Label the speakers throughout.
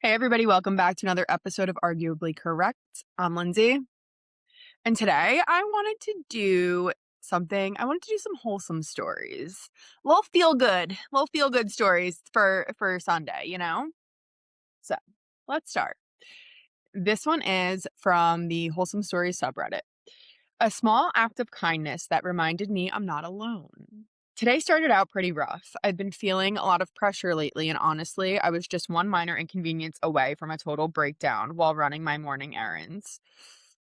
Speaker 1: Hey, everybody, welcome back to another episode of Arguably Correct. I'm Lindsay, and today I wanted to do some wholesome stories. Little feel good stories for Sunday, you know? So let's start. This one is from the Wholesome Stories subreddit. A small act of kindness that reminded me I'm not alone. Today started out pretty rough. I've been feeling a lot of pressure lately, and honestly, I was just one minor inconvenience away from a total breakdown while running my morning errands.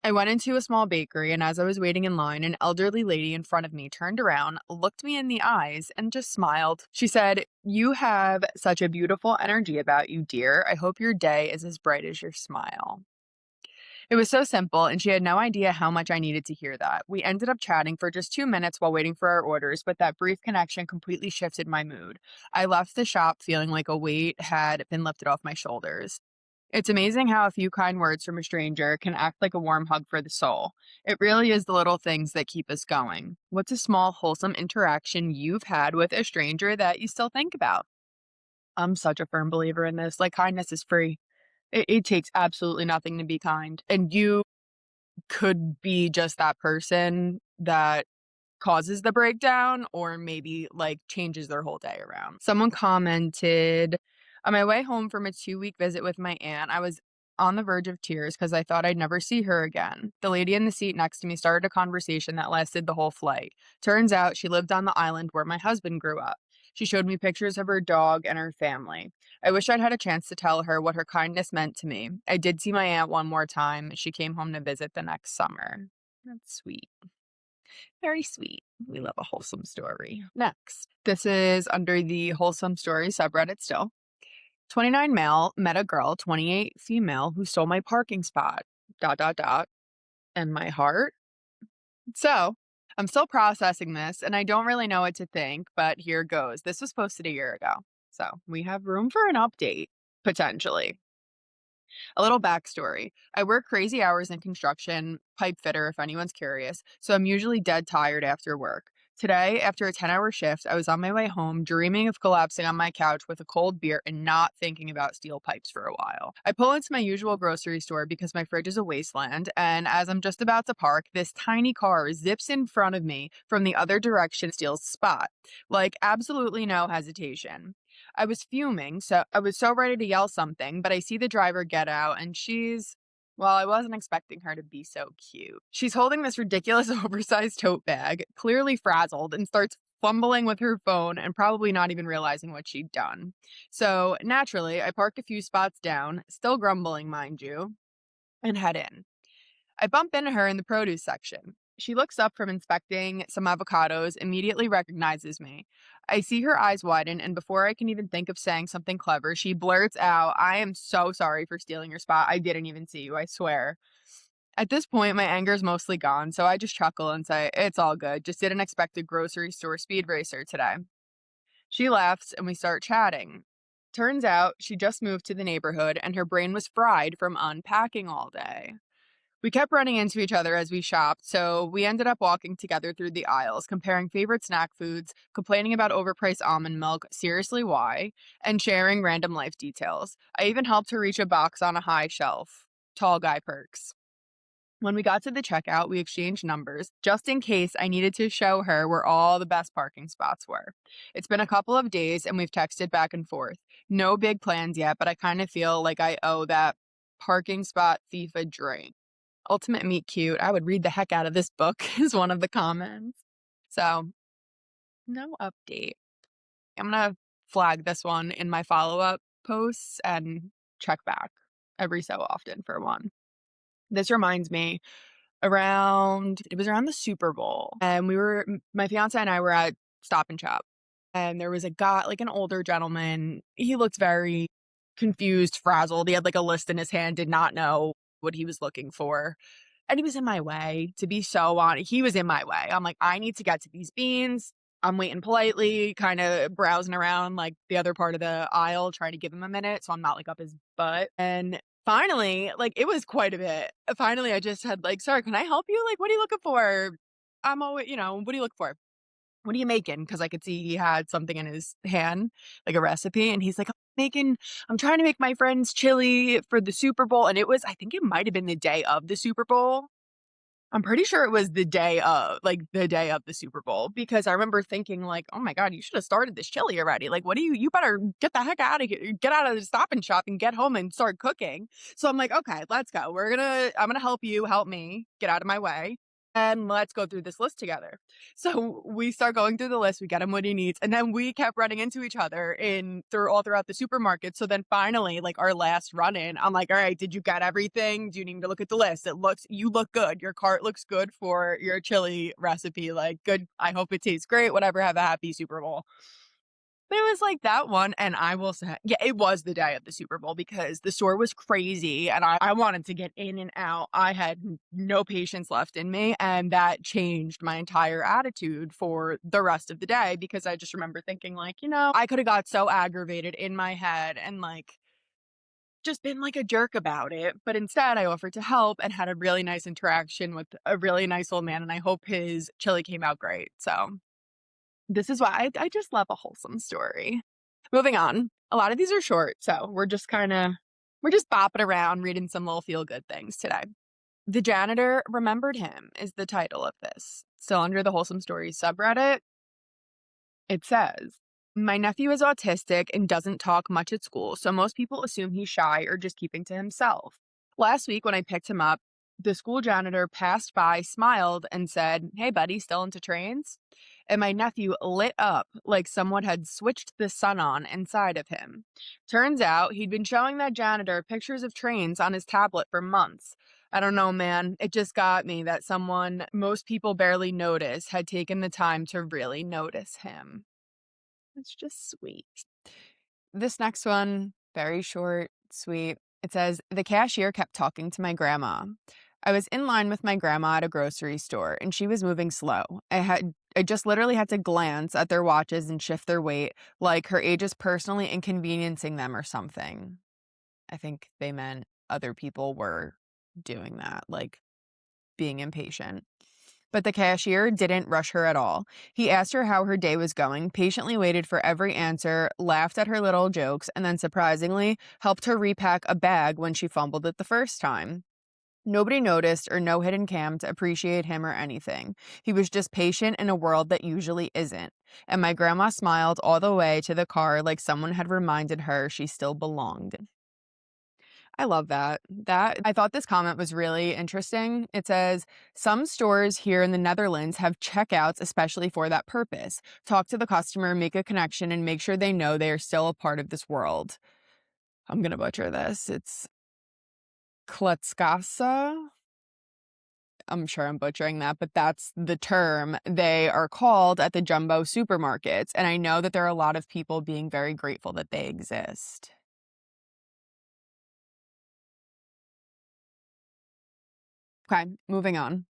Speaker 1: I went into a small bakery, and as I was waiting in line, an elderly lady in front of me turned around, looked me in the eyes, and just smiled. She said, "You have such a beautiful energy about you, dear. I hope your day is as bright as your smile." It was so simple, and she had no idea how much I needed to hear that. We ended up chatting for just 2 minutes while waiting for our orders, but that brief connection completely shifted my mood. I left the shop feeling like a weight had been lifted off my shoulders. It's amazing how a few kind words from a stranger can act like a warm hug for the soul. It really is the little things that keep us going. What's a small, wholesome interaction you've had with a stranger that you still think about? I'm such a firm believer in this. Like, kindness is free. It takes absolutely nothing to be kind. And you could be just that person that causes the breakdown or maybe like changes their whole day around. Someone commented, on my way home from a 2-week visit with my aunt, I was on the verge of tears because I thought I'd never see her again. The lady in the seat next to me started a conversation that lasted the whole flight. Turns out she lived on the island where my husband grew up. She showed me pictures of her dog and her family. I wish I'd had a chance to tell her what her kindness meant to me. I did see my aunt one more time. She came home to visit the next summer. That's sweet. Very sweet. We love a wholesome story. Next, this is under the Wholesome Stories subreddit still. 29 male met a girl, 28 female, who stole my parking spot. Dot, dot, dot. And my heart. So, I'm still processing this and I don't really know what to think, but here goes. This was posted a year ago. So, we have room for an update, potentially. A little backstory. I work crazy hours in construction, pipe fitter, if anyone's curious, so I'm usually dead tired after work. Today, after a 10-hour shift, I was on my way home, dreaming of collapsing on my couch with a cold beer and not thinking about steel pipes for a while. I pull into my usual grocery store because my fridge is a wasteland, and as I'm just about to park, this tiny car zips in front of me from the other direction, steals spot. Like, absolutely no hesitation. I was fuming, so I was so ready to yell something, but I see the driver get out and well, I wasn't expecting her to be so cute. She's holding this ridiculous oversized tote bag, clearly frazzled, and starts fumbling with her phone and probably not even realizing what she'd done. So naturally, I park a few spots down, still grumbling, mind you, and head in. I bump into her in the produce section. She looks up from inspecting some avocados, immediately recognizes me. I see her eyes widen, and before I can even think of saying something clever, she blurts out, "I am so sorry for stealing your spot. I didn't even see you, I swear." At this point, my anger's mostly gone, so I just chuckle and say, "It's all good. Just didn't expect a grocery store speed racer today." She laughs, and we start chatting. Turns out she just moved to the neighborhood, and her brain was fried from unpacking all day. We kept running into each other as we shopped, so we ended up walking together through the aisles, comparing favorite snack foods, complaining about overpriced almond milk, seriously why, and sharing random life details. I even helped her reach a box on a high shelf. Tall guy perks. When we got to the checkout, we exchanged numbers, just in case I needed to show her where all the best parking spots were. It's been a couple of days and we've texted back and forth. No big plans yet, but I kind of feel like I owe that parking spot thief a drink. Ultimate meet cute. I would read the heck out of this book is one of the comments. So, no update. I'm going to flag this one in my follow-up posts and check back every so often for one. This reminds me it was around the Super Bowl and my fiance and I were at Stop and Shop and there was a guy, like an older gentleman. He looked very confused, frazzled. He had like a list in his hand, did not know what he was looking for. And he was in my way, to be so honest. He was in my way. I'm like, I need to get to these beans. I'm waiting politely, kind of browsing around like the other part of the aisle, trying to give him a minute so I'm not like up his butt. And finally, like it was quite a bit. Finally, I just had like, sorry, can I help you? Like, what are you looking for? I'm always, what do you look for? "What are you making?" Because I could see he had something in his hand, like a recipe, and he's like, I'm trying to make my friends chili for the Super Bowl," and I think it might have been the day of the Super Bowl. I'm pretty sure it was the day of the Super Bowl, because I remember thinking like, "Oh my god, you should have started this chili already. Like, what do you better get the heck out of here. Get out of the Stop and Shop and get home and start cooking." So I'm like, "Okay, let's go. I'm gonna help you help me. Get out of my way. And let's go through this list together." So we start going through the list, we get him what he needs, and then we kept running into each other throughout the supermarket. So then finally, like our last run in, I'm like, "All right, did you get everything? Do you need me to look at the list? You look good. Your cart looks good for your chili recipe. Like, good. I hope it tastes great. Whatever. Have a happy Super Bowl." But it was like that one, and I will say, yeah, it was the day of the Super Bowl because the store was crazy and I wanted to get in and out. I had no patience left in me, and that changed my entire attitude for the rest of the day, because I just remember thinking like, I could have got so aggravated in my head and like just been like a jerk about it. But instead, I offered to help and had a really nice interaction with a really nice old man, and I hope his chili came out great. So this is why I just love a wholesome story. Moving on. A lot of these are short, so we're just bopping around reading some little feel good things today. The Janitor Remembered Him is the title of this. Still under the Wholesome Stories subreddit. It says, "My nephew is autistic and doesn't talk much at school, so most people assume he's shy or just keeping to himself. Last week when I picked him up, the school janitor passed by, smiled, and said, 'Hey, buddy, still into trains?' And my nephew lit up like someone had switched the sun on inside of him. Turns out he'd been showing that janitor pictures of trains on his tablet for months. I don't know, man. It just got me that someone most people barely notice had taken the time to really notice him." It's just sweet. This next one, very short, sweet. It says, "The cashier kept talking to my grandma. I was in line with my grandma at a grocery store and she was moving slow. I just literally had to glance at their watches and shift their weight, like her age is personally inconveniencing them or something." I think they meant other people were doing that, like being impatient. But the cashier didn't rush her at all. He asked her how her day was going, patiently waited for every answer, laughed at her little jokes, and then surprisingly helped her repack a bag when she fumbled it the first time. Nobody noticed or no hidden cam to appreciate him or anything. He was just patient in a world that usually isn't. And my grandma smiled all the way to the car like someone had reminded her she still belonged. I love that. I thought this comment was really interesting. It says, "Some stores here in the Netherlands have checkouts especially for that purpose. Talk to the customer, make a connection, and make sure they know they are still a part of this world." I'm going to butcher this. It's kletskassa. I'm sure I'm butchering that, but that's the term they are called at the jumbo supermarkets. And I know that there are a lot of people being very grateful that they exist. Okay, moving on.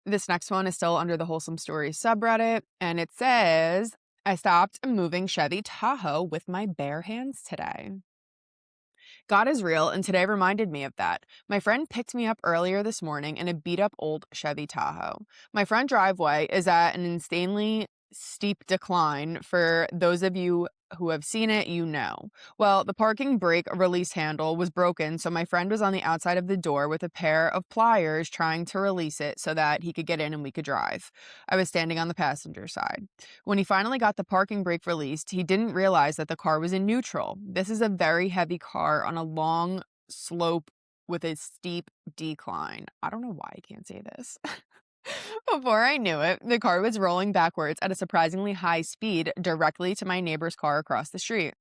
Speaker 1: This next one is still under the Wholesome Stories subreddit, and it says, "I stopped a moving Chevy Tahoe with my bare hands today." God is real, and today reminded me of that. My friend picked me up earlier this morning in a beat up old Chevy Tahoe. My front driveway is at an insanely steep decline. For those of you who have seen it, you know. Well, the parking brake release handle was broken, so my friend was on the outside of the door with a pair of pliers trying to release it so that he could get in and we could drive. I was standing on the passenger side. When he finally got the parking brake released, he didn't realize that the car was in neutral. This is a very heavy car on a long slope with a steep decline. I don't know why I can't say this. Before I knew it, the car was rolling backwards at a surprisingly high speed directly to my neighbor's car across the street.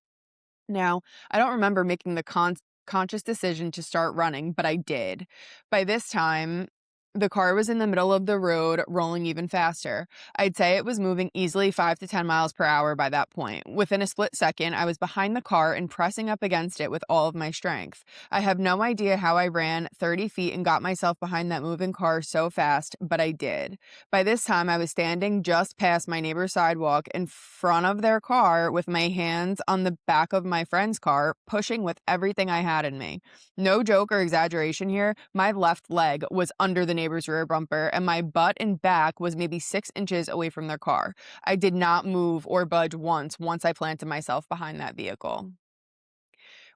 Speaker 1: Now, I don't remember making the conscious decision to start running, but I did. By this time, the car was in the middle of the road, rolling even faster. I'd say it was moving easily 5 to 10 miles per hour by that point. Within a split second, I was behind the car and pressing up against it with all of my strength. I have no idea how I ran 30 feet and got myself behind that moving car so fast, but I did. By this time, I was standing just past my neighbor's sidewalk in front of their car with my hands on the back of my friend's car, pushing with everything I had in me. No joke or exaggeration here, my left leg was under the neighbor's rear bumper, and my butt and back was maybe 6 inches away from their car. I did not move or budge once I planted myself behind that vehicle.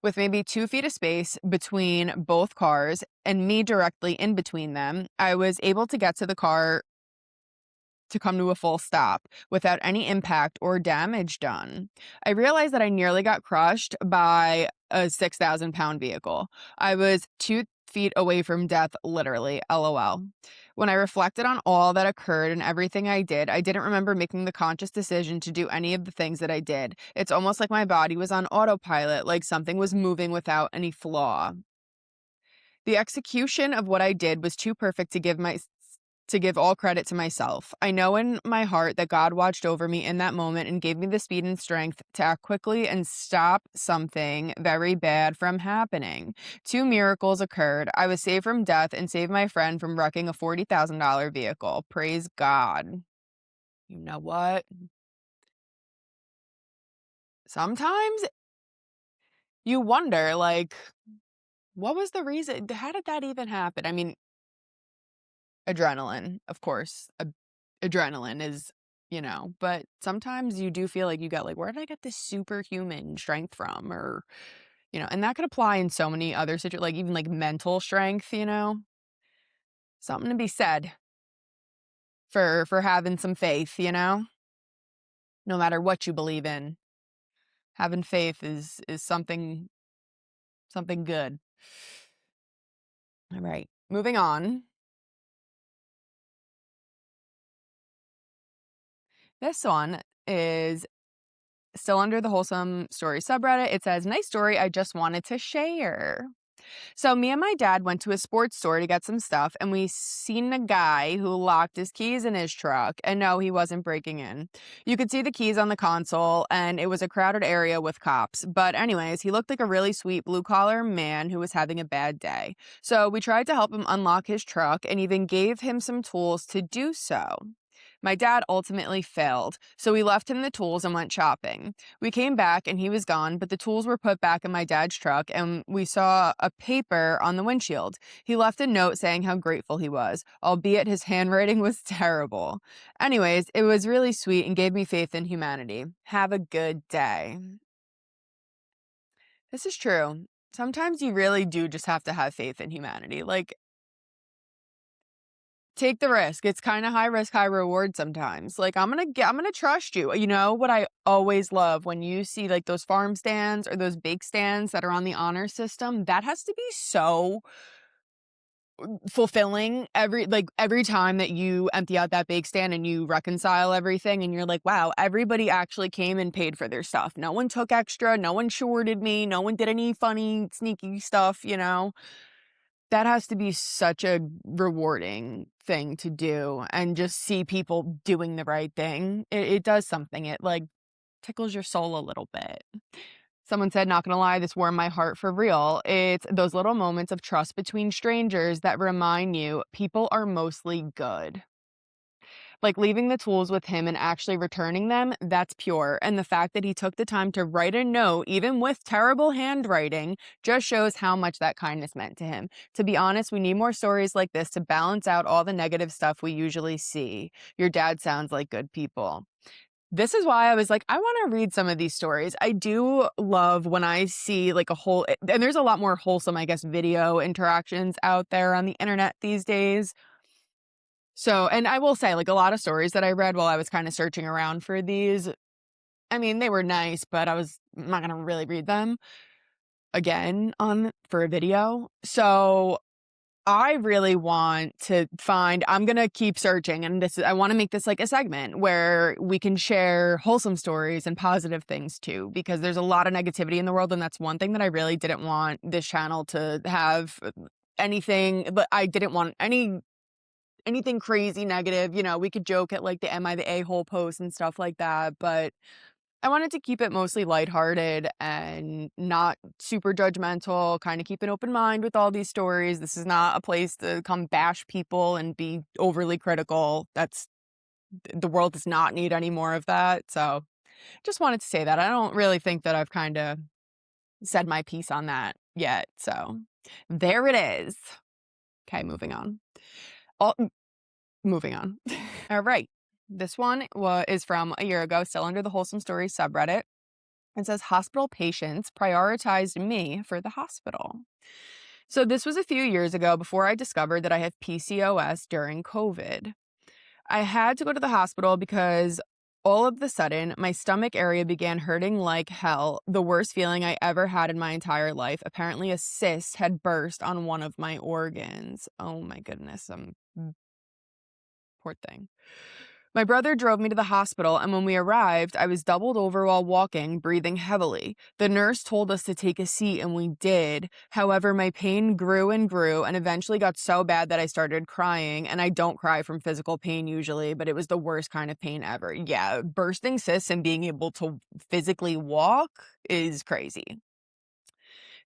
Speaker 1: With maybe 2 feet of space between both cars and me directly in between them, I was able to get to the car to come to a full stop without any impact or damage done. I realized that I nearly got crushed by a 6,000-pound vehicle. I was 2 feet away from death, literally, LOL. When I reflected on all that occurred and everything I didn't remember making the conscious decision to do any of the things that I did. It's almost like my body was on autopilot, like something was moving without any flaw. The execution of what I did was too perfect to give all credit to myself. I know in my heart that God watched over me in that moment and gave me the speed and strength to act quickly and stop something very bad from happening. 2 miracles occurred. I was saved from death and saved my friend from wrecking a $40,000 vehicle. Praise God. You know what? Sometimes you wonder, like, what was the reason? How did that even happen? I mean, adrenaline, of course. Adrenaline is, but sometimes you do feel like you got like, where did I get this superhuman strength from? Or, and that could apply in so many other situations, like even like mental strength, something to be said for having some faith, no matter what you believe in. Having faith is something good. All right, moving on. This one is still under the Wholesome Story subreddit. It says, nice story, I just wanted to share. So me and my dad went to a sports store to get some stuff, and we seen a guy who locked his keys in his truck, and no, he wasn't breaking in. You could see the keys on the console, and it was a crowded area with cops. But anyways, he looked like a really sweet blue-collar man who was having a bad day. So we tried to help him unlock his truck and even gave him some tools to do so. My dad ultimately failed, so we left him the tools and went shopping. We came back and he was gone, but the tools were put back in my dad's truck and we saw a paper on the windshield. He left a note saying how grateful he was, albeit his handwriting was terrible. Anyways, it was really sweet and gave me faith in humanity. Have a good day. This is true. Sometimes you really do just have to have faith in humanity. Like, take the risk. It's kind of high risk, high reward sometimes. Like, I'm gonna trust you. You know what I always love when you see like those farm stands or those bake stands that are on the honor system, that has to be so fulfilling every time that you empty out that bake stand and you reconcile everything and you're like, wow, everybody actually came and paid for their stuff. No one took extra, no one shorted me, no one did any funny, sneaky stuff, That has to be such a rewarding thing to do, and just see people doing the right thing. It does something. It like tickles your soul a little bit. Someone said, not gonna lie, this warmed my heart for real. It's those little moments of trust between strangers that remind you people are mostly good. Like leaving the tools with him and actually returning them, that's pure. And the fact that he took the time to write a note, even with terrible handwriting, just shows how much that kindness meant to him. To be honest, we need more stories like this to balance out all the negative stuff we usually see. Your dad sounds like good people. This is why I was like, I want to read some of these stories. I do love when I see like and there's a lot more wholesome, I guess, video interactions out there on the internet these days. So, and I will say, like, a lot of stories that I read while I was kind of searching around for these, I mean, they were nice, but I'm not going to really read them again for a video. So I really want to I'm going to keep searching, and I want to make this like a segment where we can share wholesome stories and positive things too, because there's a lot of negativity in the world. And that's one thing that I really didn't want this channel to have anything, but I didn't want anything crazy negative. We could joke at like the Am I the A-hole post and stuff like that, but I wanted to keep it mostly lighthearted and not super judgmental, kind of keep an open mind with all these stories. This is not a place to come bash people and be overly critical. The world does not need any more of that. So just wanted to say that. I don't really think that I've kind of said my piece on that yet. So there it is. Okay, moving on. All moving on. All right. This one is from a year ago, still under the Wholesome Stories subreddit. It says hospital patients prioritized me for the hospital. So this was a few years ago before I discovered that I have PCOS during COVID. I had to go to the hospital because all of the sudden my stomach area began hurting like hell, the worst feeling I ever had in my entire life. Apparently a cyst had burst on one of my organs. Oh my goodness, poor thing. My brother drove me to the hospital, and when we arrived, I was doubled over while walking, breathing heavily. The nurse told us to take a seat, and we did. However, my pain grew and grew, and eventually got so bad that I started crying. And I don't cry from physical pain usually, but it was the worst kind of pain ever. Yeah, bursting cysts and being able to physically walk is crazy.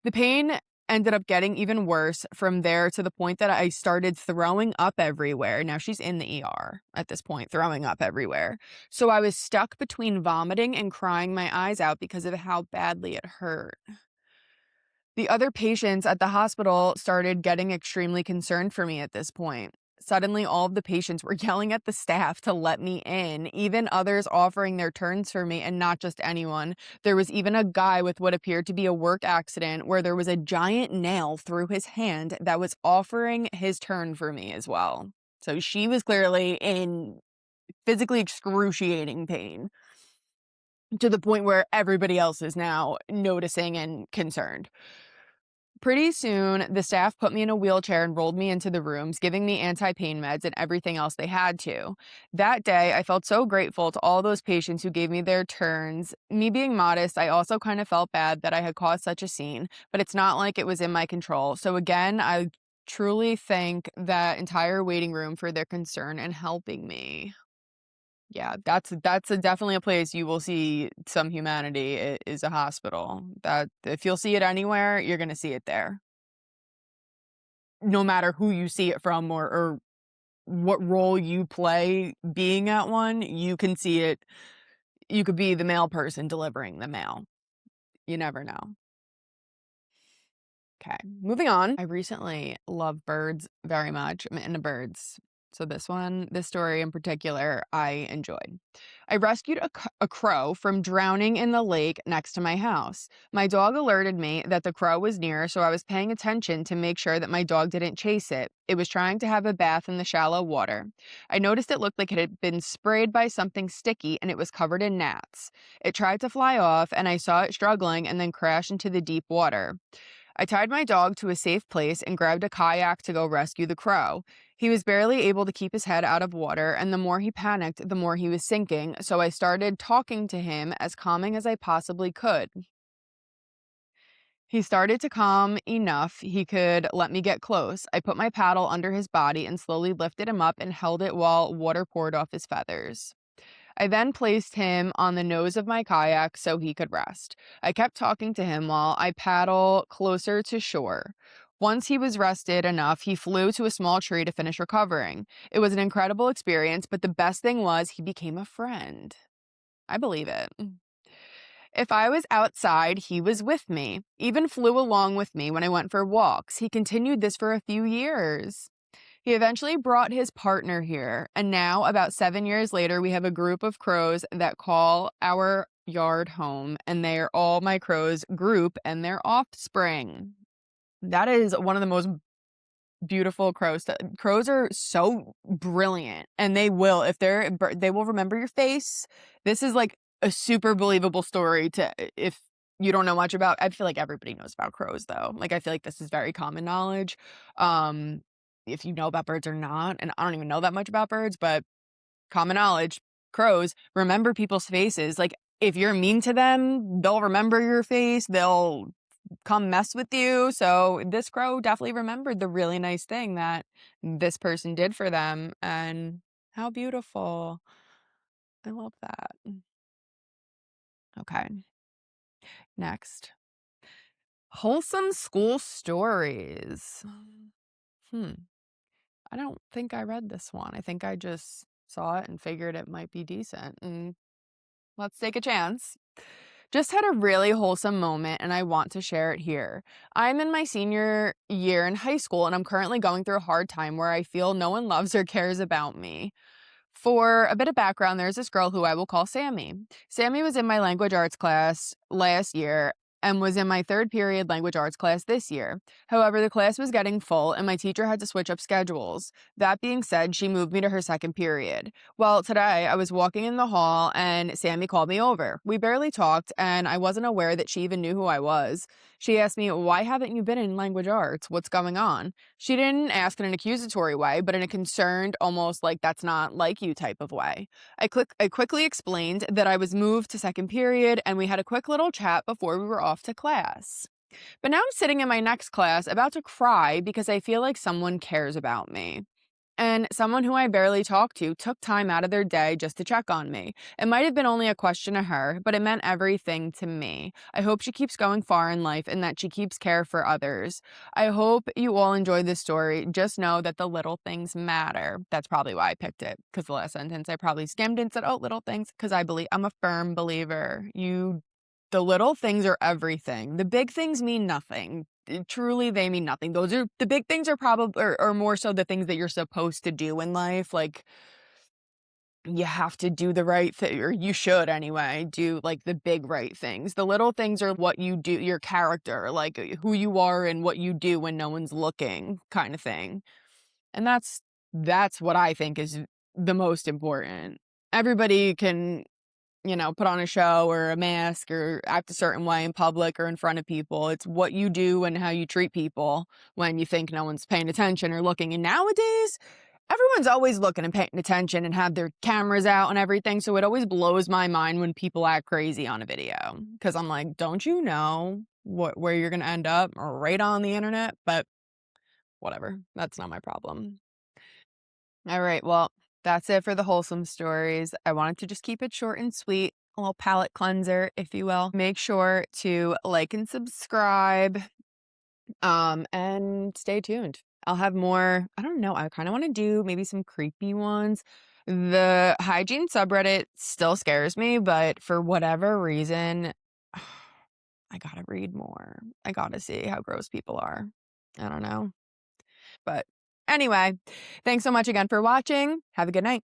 Speaker 1: The pain ended up getting even worse from there to the point that I started throwing up everywhere. Now she's in the ER at this point, throwing up everywhere. So I was stuck between vomiting and crying my eyes out because of how badly it hurt. The other patients at the hospital started getting extremely concerned for me at this point. Suddenly, all of the patients were yelling at the staff to let me in, even others offering their turns for me, and not just anyone. There was even a guy with what appeared to be a work accident where there was a giant nail through his hand that was offering his turn for me as well. So she was clearly in physically excruciating pain to the point where everybody else is now noticing and concerned. Pretty soon, the staff put me in a wheelchair and rolled me into the rooms, giving me anti-pain meds and everything else they had to. That day, I felt so grateful to all those patients who gave me their turns. Me being modest, I also kind of felt bad that I had caused such a scene, but it's not like it was in my control. So again, I truly thank that entire waiting room for their concern and helping me. Yeah, definitely a place you will see some humanity is a hospital. That if you'll see it anywhere, you're gonna see it there. No matter who you see it from or what role you play being at one, you can see it. You could be the mail person delivering the mail. You never know. Okay, moving on. I recently love birds very much. I'm into birds. So this story in particular, I enjoyed. I rescued a crow from drowning in the lake next to my house. My dog alerted me that the crow was near, so I was paying attention to make sure that my dog didn't chase it. It was trying to have a bath in the shallow water. I noticed it looked like it had been sprayed by something sticky and it was covered in gnats. It tried to fly off, and I saw it struggling and then crash into the deep water. I tied my dog to a safe place and grabbed a kayak to go rescue the crow. He was barely able to keep his head out of water, and the more he panicked, the more he was sinking, so I started talking to him as calming as I possibly could. He started to calm enough he could let me get close. I put my paddle under his body and slowly lifted him up and held it while water poured off his feathers. I then placed him on the nose of my kayak so he could rest. I kept talking to him while I paddle closer to shore. Once he was rested enough, he flew to a small tree to finish recovering. It was an incredible experience, but the best thing was he became a friend. I believe it. If I was outside, he was with me, even flew along with me when I went for walks. He continued this for a few years. He eventually brought his partner here, and now, about 7 years later, we have a group of crows that call our yard home, and they are all my crows group and their offspring. That is one of the most beautiful crows. Crows are so brilliant, and they will remember your face. This is like a super believable story to if you don't know much about. I feel like everybody knows about crows though. Like I feel like this is very common knowledge. Um if you know about birds or not, and I don't even know that much about birds, but common knowledge, crows remember people's faces. Like if you're mean to them, they'll remember your face. They'll come mess with you. So this crow definitely remembered the really nice thing that this person did for them. And how beautiful. I love that. Okay, next. Wholesome school stories. Hmm. I don't think I read this one. I think I just saw it and figured it might be decent. And let's take a chance. Just had a really wholesome moment and I want to share it here. I'm in my senior year in high school and I'm currently going through a hard time where I feel no one loves or cares about me. For a bit of background, there's this girl who I will call Sammy. Sammy was in my language arts class last year and was in my third period language arts class this year. However, the class was getting full and my teacher had to switch up schedules. That being said, she moved me to her second period. Well, today I was walking in the hall and Sammy called me over. We barely talked and I wasn't aware that she even knew who I was. She asked me, "Why haven't you been in language arts? What's going on?" She didn't ask in an accusatory way, but in a concerned, almost like that's not like you type of way. I quickly explained that I was moved to second period and we had a quick little chat before we were off to class. But now I'm sitting in my next class about to cry because I feel like someone cares about me. And someone who I barely talk to took time out of their day just to check on me. It might have been only a question to her, but it meant everything to me. I hope she keeps going far in life and that she keeps care for others. I hope you all enjoyed this story. Just know that the little things matter. That's probably why I picked it, because the last sentence I probably skimmed and said, "Oh, little things," because I'm a firm believer. The little things are everything. The big things mean nothing. Truly, they mean nothing. Those are the big things are probably or more so the things that you're supposed to do in life. Like you have to do the right thing, or you should anyway, do like the big right things. The little things are what you do, your character, like who you are and what you do when no one's looking, kind of thing. And that's what I think is the most important. Everybody can put on a show or a mask or act a certain way in public or in front of people. It's what you do and how you treat people when you think no one's paying attention or looking. And nowadays, everyone's always looking and paying attention and have their cameras out and everything. So it always blows my mind when people act crazy on a video because I'm like, don't you know where you're going to end up right on the internet? But whatever. That's not my problem. All right. Well, that's it for the wholesome stories. I wanted to just keep it short and sweet, a little palate cleanser, if you will. Make sure to like and subscribe, and stay tuned. I'll have more. I don't know. I kind of want to do maybe some creepy ones. The hygiene subreddit still scares me, but for whatever reason, I gotta read more. I gotta see how gross people are. I don't know. But anyway, thanks so much again for watching. Have a good night.